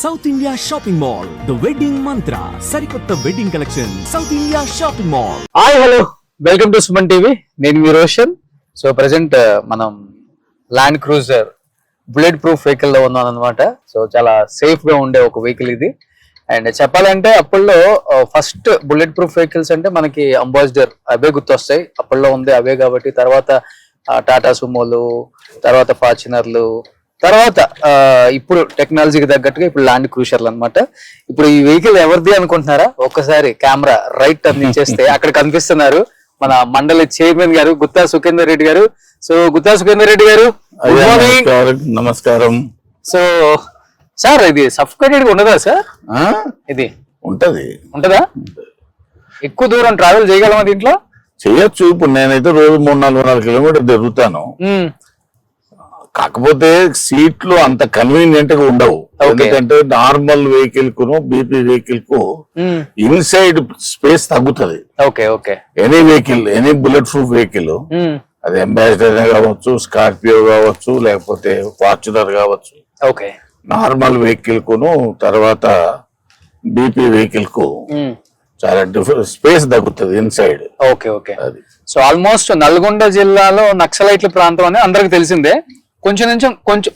South India shopping mall, the wedding మంత్ర, సరికొత్త wedding collection, south India shopping mall. Hi hello, welcome to Suman TV. నేను మీ Roshan. So present మనం land cruiser bullet proof vehicle లో ఉన్నాం అనమాట. So చాలా safe గా ఉండే ఒక వెహికల్ ఇది. అండ్ చెప్పాలంటే అప్పట్లో ఫస్ట్ బుల్లెట్ ప్రూఫ్ వెహికల్స్ అంటే మనకి అంబాసిడర్ అవే గుర్తొస్తాయి. అప్పట్లో ఉంది అవే కాబట్టి తర్వాత టాటా సుమోలు, తర్వాత ఫార్చునర్లు, తర్వాత ఇప్పుడు టెక్నాలజీకి తగ్గట్టుగా ఇప్పుడు ల్యాండ్ క్రూజర్లు అనమాట. ఇప్పుడు ఈ వెహికల్ ఎవరిది అనుకుంటున్నారా? ఒక్కసారి కెమెరా రైట్ అందించేస్తే అక్కడ కనిపిస్తున్నారు మన మండలి చైర్మన్ గారు గుత్తా సుఖేందర్ రెడ్డి గారు. సో గుత్తా సుఖేందర్ రెడ్డి గారు, గుడ్ మార్నింగ్. నమస్కారం. సో సార్, ఇది సఫికేటెడ్ గా ఉండదా సార్? ఇది ఉంటదా? ఎక్కువ దూరం ట్రావెల్ చేయగలమా దీంట్లో? చెయ్యొచ్చు. ఇప్పుడు నేనైతే రోజు 300-400 కిలోమీటర్ తిరుగుతాను. కాకపోతే సీట్లు అంత కన్వీనియంట్ గా ఉండవు. ఎందుకంటే నార్మల్ వెహికల్ కును బీపీ వెహికల్ కు ఇన్సైడ్ స్పేస్ తగ్గుతుంది. Any vehicle, any bullet proof vehicle, అది అంబాసిడర్ కావచ్చు, స్కార్పియో కావచ్చు, లేకపోతే ఫార్చునర్ కావచ్చు, నార్మల్ వెహికల్ కును తర్వాత బీపీ వెహికల్ కు చాలా డిఫరెంట్ స్పేస్ తగ్గుతుంది ఇన్సైడ్. అది సో ఆల్మోస్ట్ నల్గొండ జిల్లాలో నక్సలైట్ల ప్రాంతం అని అందరికి తెలిసిందే. కొంచెం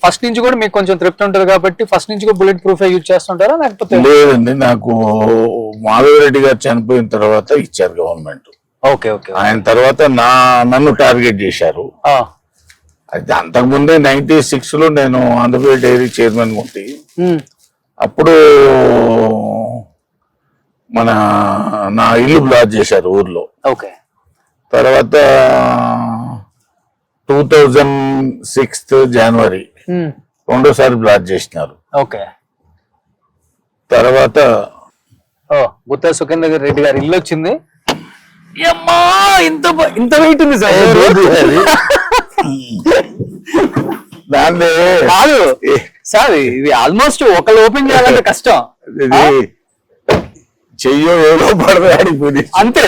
ఫస్ట్ నుంచి కూడా మీకు కొంచెం తృప్తి ఉంటుంది కాబట్టి ఫస్ట్ నుంచి కూడా బుల్లెట్ ప్రూఫ్ యూజ్ చేస్తుంటారా? లేకపోతే లేదండి, నాకు మాధవరెడ్డి గారు చనిపోయిన తర్వాత ఇచ్చారు గవర్నమెంట్. ఆయన తర్వాత నన్ను టార్గెట్ చేశారు. అయితే అంతకుముందే 96 లో నేను ఆంధ్రప్రదేశ్ డైరీ చైర్మన్ ఉంటే అప్పుడు నా ఇల్లు బ్లాక్ చేశారు ఊర్లో. తర్వాత 2006 జనవరి రెండోసారి బ్లాక్ చేసినారు. తర్వాత గుత్తా సుఖేందర్ రెడ్డి గారి ఇల్లు వచ్చింది. ఇంత వెయిట్ ఉంది సార్. దాన్ని కాదు సార్, ఇది ఆల్మోస్ట్ ఒకళ్ళు ఓపెన్ చేయాలంటే కష్టం. చెయ్యో ఏదో పడదు అంతే.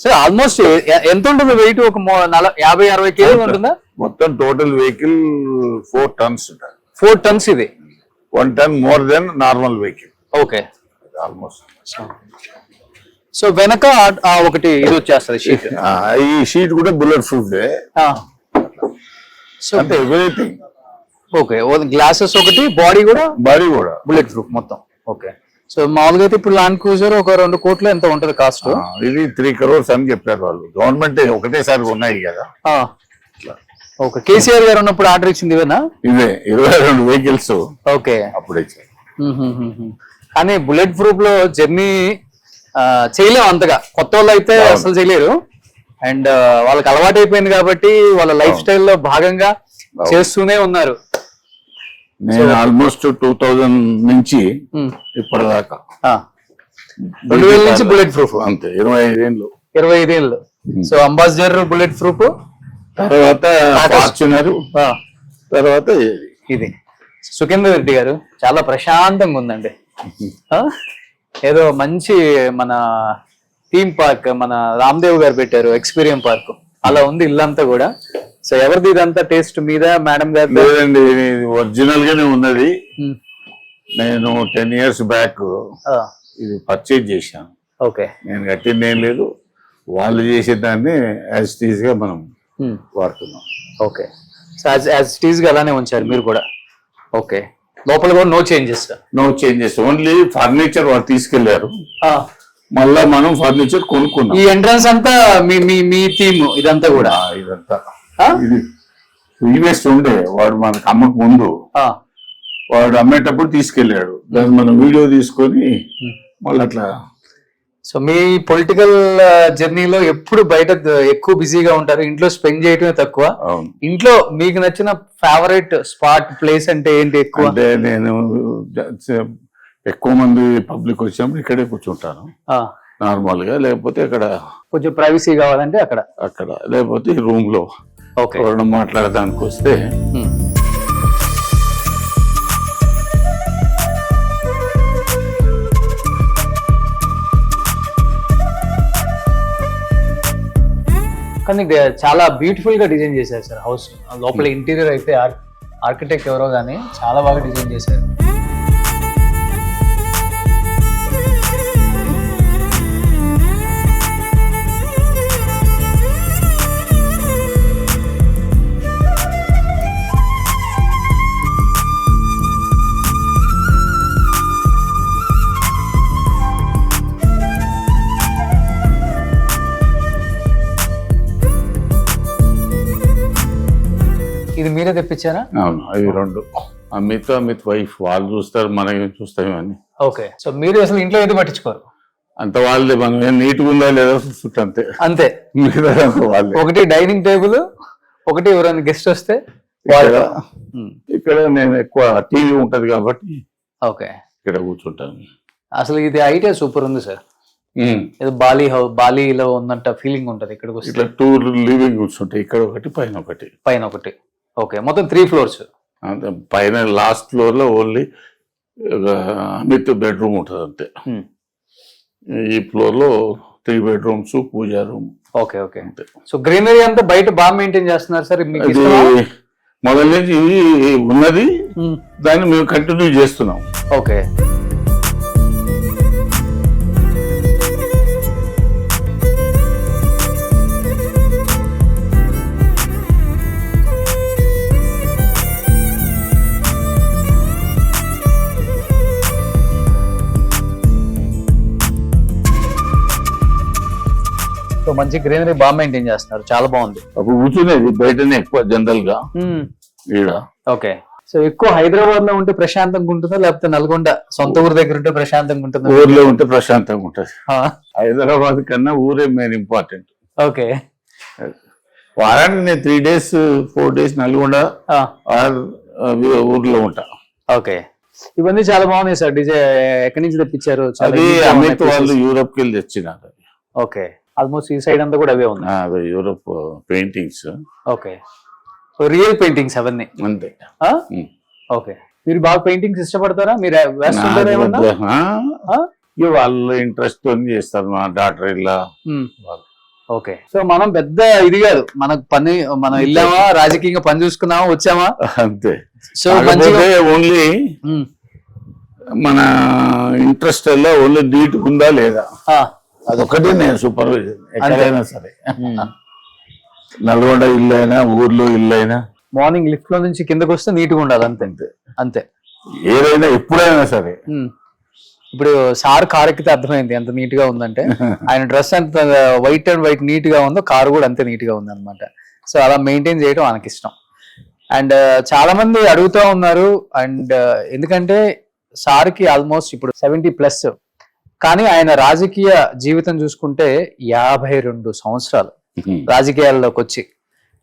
సో ఆల్మోస్ట్ ఎంత ఉంటుంది వెయిట్? ఒక 50-60 కేజీలు ఉంటుందా? మొత్తం టోటల్ వెహికల్ 4 tons ఉంటుంది. 4 tons. ఇది 1 ton more than normal vehicle. Almost. So వెనక ఒకటి ఇది వచ్చేస్తుంది షీట్. ఈ షీట్ కూడా బుల్లెట్ ప్రూఫ్. సో అంటే ఎవ్రీథింగ్ గ్లాసెస్ ఒకటి, బాడీ కూడా బుల్లెట్ ప్రూఫ్ మొత్తం. సో మామూలుగా అయితే ఇప్పుడు ల్యాండ్ క్రూజర్ ఒక 2 కోట్లు ఎంత ఉంటది కాస్ట్? ఇది 3 crores అని చెప్పారు వాళ్ళు. గవర్నమెంట్ ఒకటేసారి ఉన్నాయి కదా. కేసీఆర్ గారు ఉన్నప్పుడు ఆర్డర్ ఇచ్చింది ఇవేనా? ఇవే 22 వెహికల్స్ అప్పుడు ఇచ్చారు. కానీ బుల్లెట్ ప్రూఫ్ లో జర్నీ చేయలేము అంతగా. కొత్త వాళ్ళు అయితే అసలు చేయలేరు. అండ్ వాళ్ళకి అలవాటు అయిపోయింది కాబట్టి వాళ్ళ లైఫ్ స్టైల్లో భాగంగా చేస్తూనే ఉన్నారు. నేను ఆల్మోస్ట్ 2000 నుంచి ఇప్పటిదాకా 2000 నుంచి బుల్లెట్ ప్రూఫ్ అంతే. 25 ఏళ్ళు. సో అంబాసిడర్ బుల్లెట్ ప్రూఫ్, తర్వాత ఫార్చునర్, తర్వాత ఇది. సుఖేందర్ రెడ్డి గారు చాలా ప్రశాంతంగా ఉందండి. ఏదో మంచి మన థీమ్ పార్క్ మన రామ్దేవ్ గారు పెట్టారు, ఎక్స్పీరియన్ పార్క్, అలా ఉంది ఇల్లంతా కూడా. సో ఎవరిది ఇదంతా? టేస్ట్ మీద మేడం గారు? లేదండి, ఒరిజినల్ గానే ఉన్నది. నేను 10 years బ్యాక్ ఇది పర్చేజ్ చేశాను. నేను కట్టింది ఏం లేదు, వాళ్ళు చేసేదాన్ని యాజ్ ఇట్ ఈజ్ గా మనం వాడుతున్నాం. సో యాజ్ ఇట్ ఈజ్ గా అలానే ఉంచారు మీరు కూడా. లోపల కూడా నో చేంజెస్, ఓన్లీ ఫర్నిచర్ వాళ్ళు తీసుకెళ్లారు. మళ్ళా మనం ఫర్నిచర్ కొనుక్కున్నాం. ఈ ఎంట్రన్స్ అంతా మీ థీమ్ ఇదంతా కూడా? ఇదంతా ఇది ప్రీవియస్ ఉండే, వాడు మనకు అమ్మకు ముందు వాడు అమ్మేటప్పుడు తీసుకెళ్లాడు. దాన్ని మనం వీడియో తీసుకొని మళ్ళీ అట్లా. సో మీ పొలిటికల్ జర్నీలో ఎప్పుడు బయట ఎక్కువ బిజీగా ఉంటారు, ఇంట్లో స్పెండ్ చేయటమే తక్కువ. ఇంట్లో మీకు నచ్చిన ఫేవరెట్ స్పాట్, ప్లేస్ అంటే ఏంటి? ఎక్కువ అంటే నేను ఎక్కువ మంది పబ్లిక్ వచ్చినప్పుడు ఇక్కడే కూర్చుంటాను నార్మల్ గా. లేకపోతే అక్కడ కొంచెం ప్రైవసీ కావాలంటే అక్కడ లేకపోతే రూమ్ లో ఎవరైనా మాట్లాడడానికి వస్తే. కానీ చాలా బ్యూటిఫుల్ గా డిజైన్ చేశారు సార్ హౌస్. లోపల ఇంటీరియర్ అయితే ఆర్కిటెక్ట్ ఎవరో గానీ చాలా బాగా డిజైన్ చేశారు. మీరే తెప్పించారా? అవును, అవి రెండు. అమిత్ వైఫ్ వాళ్ళు చూస్తారు, మనం ఏం చూస్తాం అని. ఓకే, సో మీరు అసలు ఇంట్లో ఏది పట్టించుకోరు? అంత వాళ్ళే, మనం ఏం నీట్గా ఉందా లేదా చూస్తుంటే అంతే. అంతే, మిగతా వాళ్ళే. ఒకటి డైనింగ్ టేబుల్, ఒకటి ఎవరైనా గెస్ట్ వస్తే ఇక్కడ నేను ఎక్కువ టీవీ ఉంటది కాబట్టి ఓకే ఇక్కడ కూర్చుంటాను. అసలు ఇది ఐడియా సూపర్ ఉంది సార్. ఏదో బాలీలో ఉన్నంత ఫీలింగ్ ఉంటది ఇక్కడికి వస్తే. ఇట్లా 2 లివింగ్ కూర్చుంటాయి, ఇక్కడ ఒకటి పైన ఒకటి. పైన ఒకటి. ఓకే, మొత్తం 3 floors. పైన లాస్ట్ ఫ్లోర్ లో ఓన్లీ విత్ బెడ్రూమ్ ఉంటుంది అంతే. ఈ ఫ్లోర్ లో 3 bedrooms, puja room. Okay okay, so greenery అంతా బయట బాగా మెయింటైన్ చేస్తున్నారు సార్. మీకు ఇష్టమా? మొదటి నుంచి ఉన్నది, దాన్ని మేము కంటిన్యూ చేస్తున్నాం. ఓకే, సో మంచి గ్రీనరీ బాగా మెయింటైన్ చేస్తున్నారు, చాలా బాగుంది. అప్పుడు కూర్చునేది బయటనే ఎక్కువ జనరల్ గా ఈడ. ఓకే, సో ఎక్కువ హైదరాబాద్ లో ఉంటే ప్రశాంతంగా ఉంటుందా, లేకపోతే నల్గొండ సొంత ఊరు దగ్గర ఉంటే ప్రశాంతంగా ఉంటుందా? ఊర్లో ఉంటే ప్రశాంతంగా ఉంటుంది. హైదరాబాద్ కన్నా ఊరే మెయిన్ ఇంపార్టెంట్. ఓకే, వారానికి నేను 3 days 4 days నల్గొండ ఊర్లో ఉంటా. ఓకే, ఇవన్నీ చాలా బాగున్నాయి సార్. డిజై ఎక్కడి నుంచి తెప్పించారు? అది అమిత్ వాళ్ళు యూరోప్ కి వెళ్ళి తెచ్చినారు. ఓకే, ఆల్మోస్ట్ ఈ సైడ్ అంతా కూడా అవే ఉన్నాయి. Europe paintings. Okay, so real paintings అవన్నీ అంతే. ఓకే, మీరు బాగా పెయింటింగ్స్ ఇష్టపడతారా? మీరు వేస్తుంటారా ఏమన్నా? వాళ్ళు ఇంట్రెస్ట్ తో చేస్తారు, మా డాక్టర్ ఇలా. ఓకే, సో మనం పెద్ద ఇది కాదు, మనకు పని, మనం వెళ్ళామా రాజకీయంగా పని చూసుకున్నామా వచ్చామా అంతే. సో ఓన్లీ మన ఇంట్రెస్ట్ లో ఓన్లీ నీట్ ఉందా లేదా అదొకటి నేను సూపర్వైజర్ ఎక్కడైనా సరే. నల్గొండ ఇల్లు అయినా, ఊర్లో ఇల్లు అయినా, మార్నింగ్ లిఫ్ట్ లో నుంచి కిందకు వస్తే నీట్గా ఉండాలి అంతే. అంతే, ఏదైనా ఎప్పుడైనా సరే. ఇప్పుడు సార్ కార్ ఎక్కితే అర్థమైంది ఎంత నీట్ గా ఉందంటే. ఆయన డ్రెస్ ఎంత వైట్ అండ్ వైట్ నీట్ గా ఉందో, కారు కూడా అంతే నీట్ గా ఉంది అనమాట. సో అలా మెయింటైన్ చేయడం మనకి ఇష్టం. అండ్ చాలా మంది అడుగుతూ ఉన్నారు. అండ్ ఎందుకంటే సార్కి ఆల్మోస్ట్ ఇప్పుడు 70+, కానీ ఆయన రాజకీయ జీవితం చూసుకుంటే 52 సంవత్సరాలు రాజకీయాల్లోకి వచ్చి.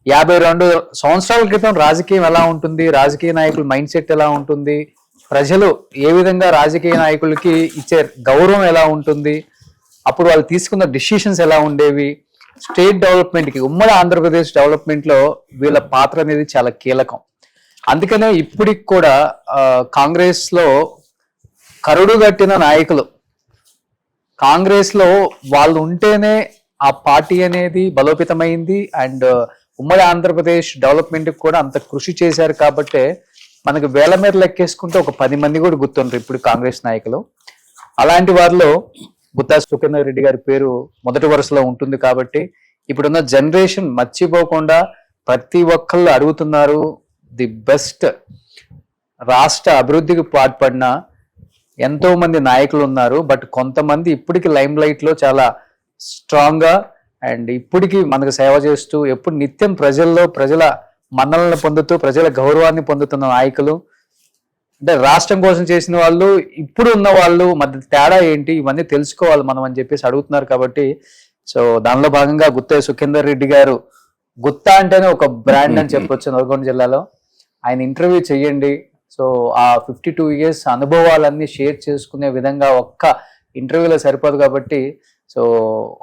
52 సంవత్సరాల క్రితం రాజకీయం ఎలా ఉంటుంది, రాజకీయ నాయకుల మైండ్ సెట్ ఎలా ఉంటుంది, ప్రజలు ఏ విధంగా రాజకీయ నాయకులకి ఇచ్చే గౌరవం ఎలా ఉంటుంది, అప్పుడు వాళ్ళు తీసుకున్న డిసిషన్స్ ఎలా ఉండేవి, స్టేట్ డెవలప్మెంట్ కి, ఉమ్మడి ఆంధ్రప్రదేశ్ డెవలప్మెంట్ లో వీళ్ళ పాత్ర అనేది చాలా కీలకం. అందుకనే ఇప్పటికి కూడా కాంగ్రెస్ లో కరుడుగట్టిన నాయకులు, కాంగ్రెస్ లో వాళ్ళు ఉంటేనే ఆ పార్టీ అనేది బలోపేతమైంది. అండ్ ఉమ్మడి ఆంధ్రప్రదేశ్ డెవలప్మెంట్ కూడా అంత కృషి చేశారు కాబట్టి మనకు వేల మీద లెక్కేసుకుంటే ఒక 10 మంది కూడా గుర్తుంటారు ఇప్పుడు కాంగ్రెస్ నాయకులు. అలాంటి వారిలో గుత్తా సుఖేందర్ రెడ్డి గారి పేరు మొదటి వరుసలో ఉంటుంది. కాబట్టి ఇప్పుడున్న జనరేషన్ మర్చిపోకుండా ప్రతి ఒక్కళ్ళు అడుగుతున్నారు. ది బెస్ట్ రాష్ట్ర అభివృద్ధికి పాటుపడిన ఎంతో మంది నాయకులు ఉన్నారు. బట్ కొంతమంది ఇప్పటికి లైమ్ లైట్ లో చాలా స్ట్రాంగ్ గా అండ్ ఇప్పటికి మనకు సేవ చేస్తూ ఎప్పుడు నిత్యం ప్రజల్లో ప్రజల మన్నలను పొందుతూ ప్రజల గౌరవాన్ని పొందుతున్న నాయకులు, అంటే రాష్ట్రం కోసం చేసిన వాళ్ళు, ఇప్పుడు ఉన్న వాళ్ళు మధ్య తేడా ఏంటి, ఇవన్నీ తెలుసుకోవాలి మనం అని చెప్పేసి అడుగుతున్నారు. కాబట్టి సో దానిలో భాగంగా గుత్తా సుఖేందర్ రెడ్డి గారు, గుత్తా అంటేనే ఒక బ్రాండ్ అని చెప్పొచ్చు నల్గొండ జిల్లాలో. ఆయన ఇంటర్వ్యూ చెయ్యండి. సో ఆ 52 years అనుభవాలన్నీ షేర్ చేసుకునే విధంగా ఒక్క ఇంటర్వ్యూలో సరిపోదు. కాబట్టి సో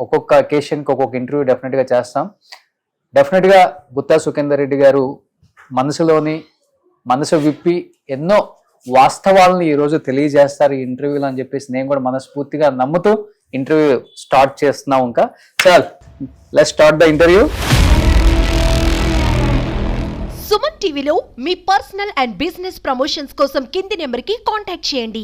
ఒక్కొక్క అకేషన్కి ఒక్కొక్క ఇంటర్వ్యూ డెఫినెట్గా చేస్తాం. డెఫినెట్గా గుత్తా సుఖేందర్ రెడ్డి గారు మనసు విప్పి ఎన్నో వాస్తవాలను ఈరోజు తెలియజేస్తారు ఈ ఇంటర్వ్యూలో అని చెప్పేసి నేను కూడా మనస్ఫూర్తిగా నమ్ముతూ ఇంటర్వ్యూ స్టార్ట్ చేస్తున్నాం. ఇంకా చాలు, let's start the interview. Suman టీవీలో మీ పర్సనల్ అండ్ బిజినెస్ ప్రమోషన్స్ కోసం కింది నెంబర్కి కాంటాక్ట్ చేయండి.